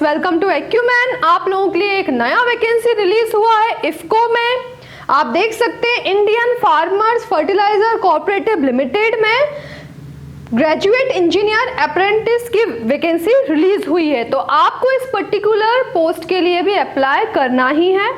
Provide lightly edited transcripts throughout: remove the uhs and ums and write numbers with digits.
Welcome to एक्यूमैन। आप लोगों के लिए एक नया वैकेंसी रिलीज हुआ है इफ्को में। आप देख सकते हैं Indian farmers fertiliser cooperative limited में ग्रेजुएट इंजीनियर अप्रेंटिस की वैकेंसी रिलीज हुई है। तो आपको इस पर्टिकुलर पोस्ट के लिए भी अप्लाई करना ही है।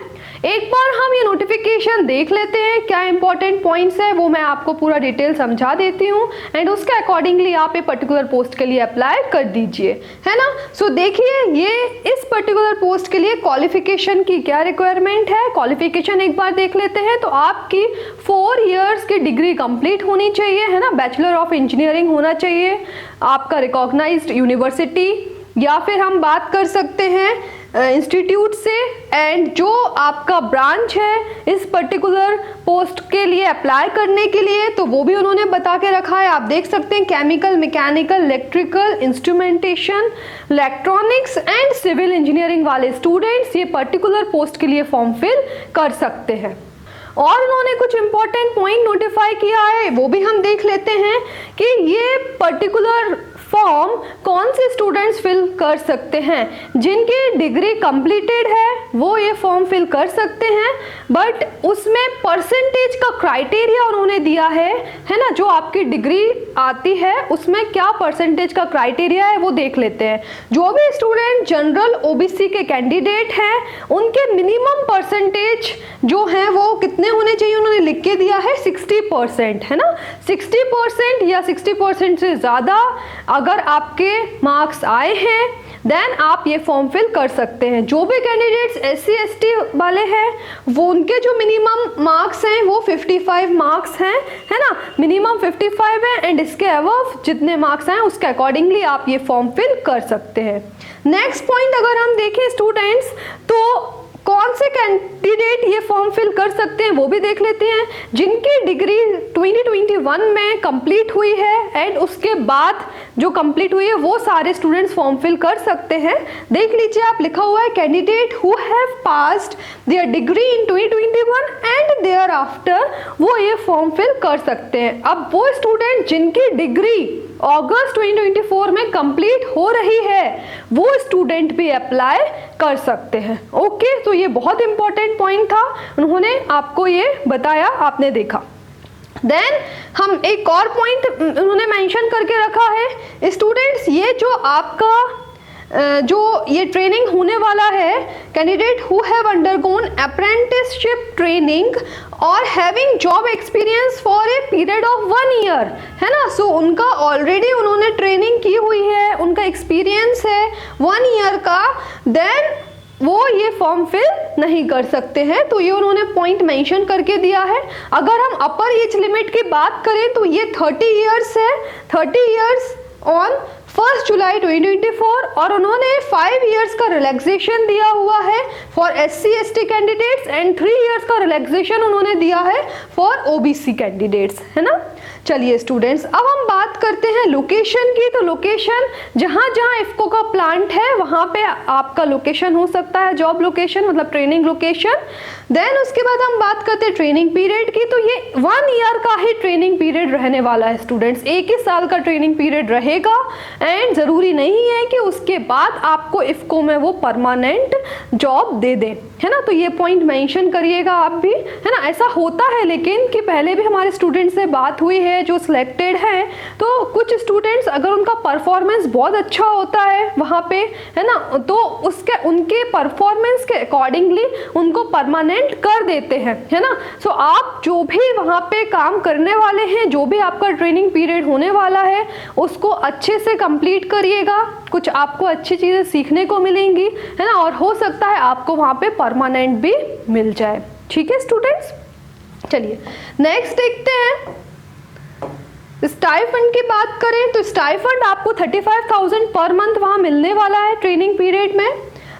एक बार हम ये नोटिफिकेशन देख लेते हैं, क्या इंपॉर्टेंट पॉइंट्स है वो मैं आपको पूरा डिटेल समझा देती हूँ एंड उसके अकॉर्डिंगली आप ये पर्टिकुलर पोस्ट के लिए अप्लाई कर दीजिए, है ना। सो देखिए ये इस पर्टिकुलर पोस्ट के लिए क्वालिफिकेशन की क्या रिक्वायरमेंट है। क्वालिफिकेशन एक बार देख लेते हैं। तो आपकी 4 इयर्स की डिग्री कंप्लीट होनी चाहिए, है ना। बैचलर ऑफ इंजीनियरिंग होना चाहिए, आपका रिकॉग्नाइज्ड यूनिवर्सिटी या फिर हम बात कर सकते हैं इंस्टीट्यूट से, एंड जो आपका ब्रांच है इस पर्टिकुलर पोस्ट के लिए अप्लाई करने के लिए तो वो भी उन्होंने बता के रखा है। आप देख सकते हैं chemical, mechanical, electrical, instrumentation, electronics and civil engineering वाले स्टूडेंट्स ये पर्टिकुलर पोस्ट के लिए फॉर्म फिल कर सकते हैं। और उन्होंने कुछ इंपॉर्टेंट पॉइंट नोटिफाई किया है, वो भी हम देख लेते हैं कि ये पर्टिकुलर फॉर्म कौन से स्टूडेंट्स फिल कर सकते हैं। जिनकी डिग्री कंप्लीटेड है वो ये फॉर्म फिल कर सकते हैं, बट उसमें परसेंटेज का क्राइटेरिया उन्होंने दिया है ना। जो आपकी डिग्री आती है उसमें क्या परसेंटेज का क्राइटेरिया है वो देख लेते हैं। जो भी स्टूडेंट जनरल ओबीसी के कैंडिडेट हैं उनके मिनिमम परसेंटेज जो है वो कितने होने चाहिए उन्होंने लिख के दिया है 60%, है ना। 60% या 60% से ज़्यादा अगर आपके मार्क्स आए हैं देन आप ये फॉर्म फिल कर सकते हैं। जो भी कैंडिडेट्स SC ST वाले हैं वो उनके जो मिनिमम मार्क्स हैं वो 55 मार्क्स हैं, है ना। मिनिमम 55 है एंड इसके अबव जितने मार्क्स हैं उसके अकॉर्डिंगली आप ये फॉर्म फिल कर सकते हैं। नेक्स्ट पॉइंट अगर हम देखें स्टूडेंट्स तो कौन से कैंडिडेट ये फॉर्म फिल कर सकते हैं वो भी देख लेते हैं। जिनकी डिग्री 2021 में कंप्लीट हुई है एंड उसके बाद जो कंप्लीट हुई है वो सारे स्टूडेंट्स फॉर्म फिल कर सकते हैं। देख लीजिए आप लिखा हुआ है candidate who have passed their degree in 2021 and their after वो ये फॉर्म फिल कर सकते हैं। अब वो स्टूडेंट जिनकी डिग्री अगस्त 2024 में कंप्लीट हो रही है वो स्टूडेंट भी अप्लाई कर सकते हैं। ओके, तो ये बहुत इंपॉर्टेंट पॉइंट था, उन्होंने आपको ये बताया, आपने देखा। देन हम एक और पॉइंट उन्होंने मेंशन करके रखा है स्टूडेंट्स, ये जो आपका जो ये ट्रेनिंग होने वाला है candidate who have undergone apprenticeship training और having job experience for a period of 1 year, है ना। सो उनका ऑलरेडी उन्होंने ट्रेनिंग की हुई है, उनका एक्सपीरियंस है 1 ईयर का, देन वो ये फॉर्म फिल नहीं कर सकते हैं। तो ये उन्होंने पॉइंट मेंशन करके दिया है। अगर हम अपर एज लिमिट की बात करें तो ये 30 ईयर्स है, 30 ईयर्स ऑन 1 जुलाई 2024 और उन्होंने 5 इयर्स का रिलैक्सेशन दिया हुआ है for SC ST candidates and 3 years का रिलैक्सेशन उन्होंने दिया है फॉर OBC कैंडिडेट्स, है ना। चलिए स्टूडेंट्स अब हम बात करते हैं लोकेशन की। तो लोकेशन जहाँ जहाँ इफ्को का प्लांट है वहाँ पे आपका लोकेशन हो सकता है, जॉब लोकेशन मतलब ट्रेनिंग लोकेशन। देन उसके बाद हम बात करते हैं ट्रेनिंग पीरियड की। तो ये 1 ईयर का ही ट्रेनिंग पीरियड रहने वाला है स्टूडेंट्स, 1 ही साल का ट्रेनिंग पीरियड रहेगा एंड ज़रूरी नहीं है कि उसके बाद आपको इफ्को में वो परमानेंट जॉब दे दें, है ना। तो ये पॉइंट मेंशन करिएगा आप भी, है ना। ऐसा होता है लेकिन कि पहले भी हमारे स्टूडेंट से बात हुई है जो सिलेक्टेड हैं, तो कुछ स्टूडेंट्स अगर उनका परफॉर्मेंस बहुत अच्छा होता है वहाँ पे, है ना, तो उनके परफॉर्मेंस के अकॉर्डिंगली उनको परमानेंट कर देते हैं, है ना। सो आप जो भी वहाँ पे काम करने वाले हैं, जो भी आपका ट्रेनिंग पीरियड होने वाला है उसको अच्छे से कंप्लीट करिएगा, कुछ आपको अच्छी चीज़ें सीखने को मिलेंगी, है ना, और हो सकता है आपको वहाँ पे परमानेंट भी मिल जाए। ठीक है स्टूडेंट्स, चलिए नेक्स्ट देखते हैं। स्टाइफंड की बात करें तो स्टाइफंड आपको 35,000 पर मंथ वहाँ मिलने वाला है ट्रेनिंग पीरियड में।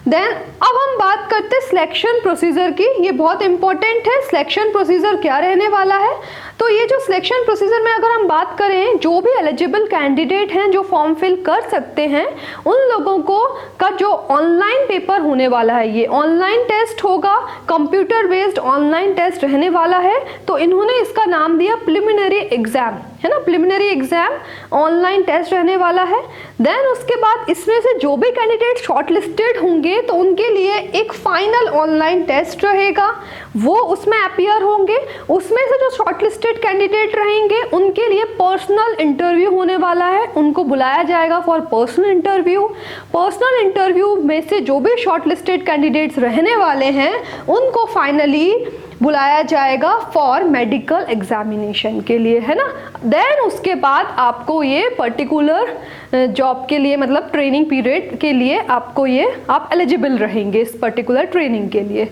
देन अब हम बात करते हैं सिलेक्शन प्रोसीजर की। ये बहुत इंपॉर्टेंट है, सिलेक्शन प्रोसीजर क्या रहने वाला है। तो ये जो सिलेक्शन प्रोसीजर में अगर हम बात करें, जो भी एलिजिबल कैंडिडेट हैं जो फॉर्म फिल कर सकते हैं उन लोगों को का जो ऑनलाइन पेपर होने वाला है, ये ऑनलाइन टेस्ट होगा, कंप्यूटर बेस्ड ऑनलाइन टेस्ट रहने वाला है। तो इन्होंने इसका नाम दिया प्रिलिमिनरी एग्जाम, है ना, प्रिलिमिनरी एग्जाम ऑनलाइन टेस्ट रहने वाला है। देन उसके बाद इसमें से जो भी कैंडिडेट शॉर्टलिस्टेड होंगे तो उनके लिए एक फाइनल ऑनलाइन टेस्ट रहेगा, वो उसमें अपीयर होंगे। उसमें से जो शॉर्टलिस्टेड कैंडिडेट रहेंगे उनके लिए पर्सनल इंटरव्यू होने वाला है, उनको बुलाया जाएगा for personal interview. Personal interview में से जो भी शॉर्टलिस्टेड कैंडिडेट्स रहने वाले हैं उनको फाइनली बुलाया जाएगा फॉर मेडिकल एग्जामिनेशन के लिए, है ना। देन उसके बाद आपको ये पर्टिकुलर जॉब के लिए, मतलब ट्रेनिंग पीरियड के लिए आपको ये, आप एलिजिबल रहेंगे इस पर्टिकुलर ट्रेनिंग के लिए।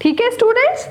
ठीक है स्टूडेंट्स,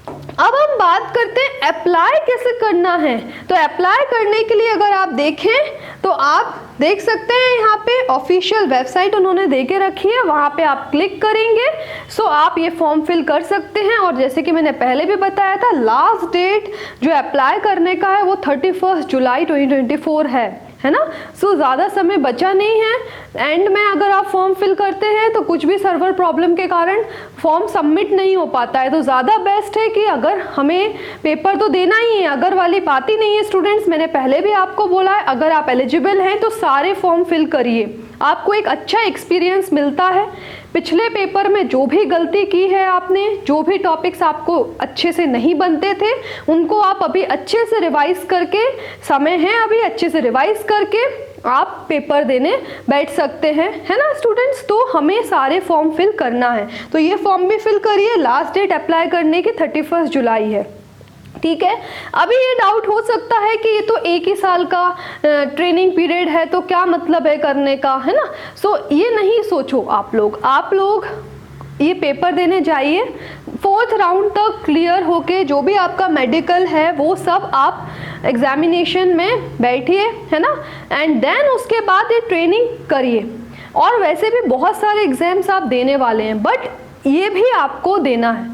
अब हम बात करते हैं अप्लाई कैसे करना है। तो अप्लाई करने के लिए अगर आप देखें तो आप देख सकते हैं यहाँ पे ऑफिशियल वेबसाइट उन्होंने दे के रखी है, वहाँ पे आप क्लिक करेंगे सो आप ये फॉर्म फिल कर सकते हैं। और जैसे कि मैंने पहले भी बताया था, लास्ट डेट जो अप्लाई करने का है वो 31 जुलाई 2024 है ना। सो ज़्यादा समय बचा नहीं है। एंड में अगर आप फॉर्म फिल करते हैं तो कुछ भी सर्वर प्रॉब्लम के कारण फॉर्म सबमिट नहीं हो पाता है, तो ज़्यादा बेस्ट है कि अगर हमें पेपर तो देना ही है, अगर वाली बात ही नहीं है स्टूडेंट्स। मैंने पहले भी आपको बोला है, अगर आप एलिजिबल हैं तो सारे फॉर्म फिल करिए, आपको एक अच्छा एक्सपीरियंस मिलता है। पिछले पेपर में जो भी गलती की है आपने, जो भी टॉपिक्स आपको अच्छे से नहीं बनते थे, उनको आप अभी अच्छे से रिवाइज करके, समय है अभी, अच्छे से रिवाइज करके आप पेपर देने बैठ सकते हैं, है ना स्टूडेंट्स। तो हमें सारे फॉर्म फिल करना है, तो ये फॉर्म भी फिल करिए। लास्ट डेट अप्लाई करने की 31 जुलाई है। ठीक है, अभी ये डाउट हो सकता है कि ये तो एक ही साल का ट्रेनिंग पीरियड है, तो क्या मतलब है करने का, है ना। सो ये नहीं सोचो आप लोग ये पेपर देने जाइए, 4th राउंड तक क्लियर होके जो भी आपका मेडिकल है वो सब आप एग्जामिनेशन में बैठिए, है ना। एंड देन उसके बाद ये ट्रेनिंग करिए। और वैसे भी बहुत सारे एग्जाम्स आप देने वाले हैं, बट ये भी आपको देना है।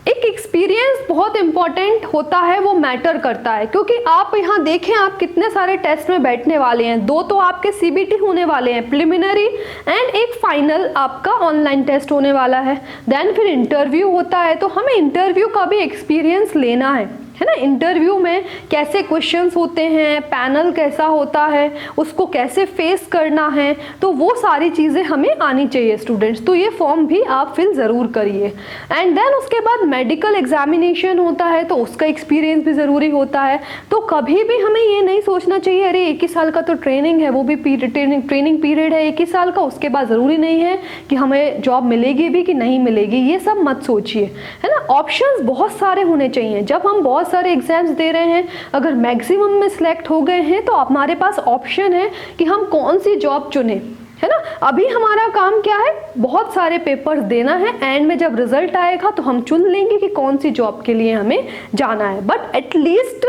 एक एक्सपीरियंस बहुत इंपॉर्टेंट होता है, वो मैटर करता है, क्योंकि आप यहाँ देखें आप कितने सारे टेस्ट में बैठने वाले हैं। 2 तो आपके CBT होने वाले हैं, प्रिलिमिनरी, एंड एक फाइनल आपका ऑनलाइन टेस्ट होने वाला है। देन फिर इंटरव्यू होता है, तो हमें इंटरव्यू का भी एक्सपीरियंस लेना है ना। इंटरव्यू में कैसे क्वेश्चंस होते हैं, पैनल कैसा होता है, उसको कैसे फेस करना है, तो वो सारी चीज़ें हमें आनी चाहिए स्टूडेंट्स। तो ये फॉर्म भी आप फिल ज़रूर करिए। एंड देन उसके बाद मेडिकल एग्जामिनेशन होता है, तो उसका एक्सपीरियंस भी ज़रूरी होता है। तो कभी भी हमें ये नहीं सोचना चाहिए अरे 1 ही साल का तो ट्रेनिंग है, वो भी ट्रेनिंग पीरियड है 1 ही साल का, उसके बाद ज़रूरी नहीं है कि हमें जॉब मिलेगी भी कि नहीं मिलेगी, ये सब मत सोचिए, है ना। ऑप्शंस बहुत सारे होने चाहिए। जब हम बहुत सारे एग्जाम्स दे रहे हैं, अगर मैक्सिमम में सिलेक्ट हो गए हैं तो हमारे पास ऑप्शन है कि हम कौन सी जॉब चुने, है ना। अभी हमारा काम क्या है, बहुत सारे पेपर्स देना है, एंड में जब रिजल्ट आएगा तो हम चुन लेंगे कि कौन सी जॉब के लिए हमें जाना है, बट एटलीस्ट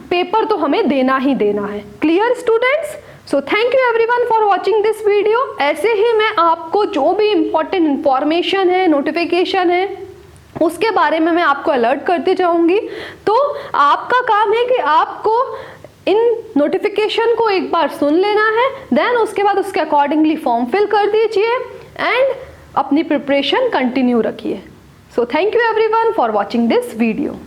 पेपर तो हमें देना ही देना है। Clear students? So thank you everyone for watching this video. ऐसे ही मैं आपको जो भी इंपॉर्टेंट इंफॉर्मेशन है, नोटिफिकेशन है, उसके बारे में मैं आपको अलर्ट करती जाऊंगी। तो आपका काम है कि आपको इन नोटिफिकेशन को एक बार सुन लेना है, देन उसके बाद उसके अकॉर्डिंगली फॉर्म फिल कर दीजिए एंड अपनी प्रिपरेशन कंटिन्यू रखिए। So thank you everyone for watching this video.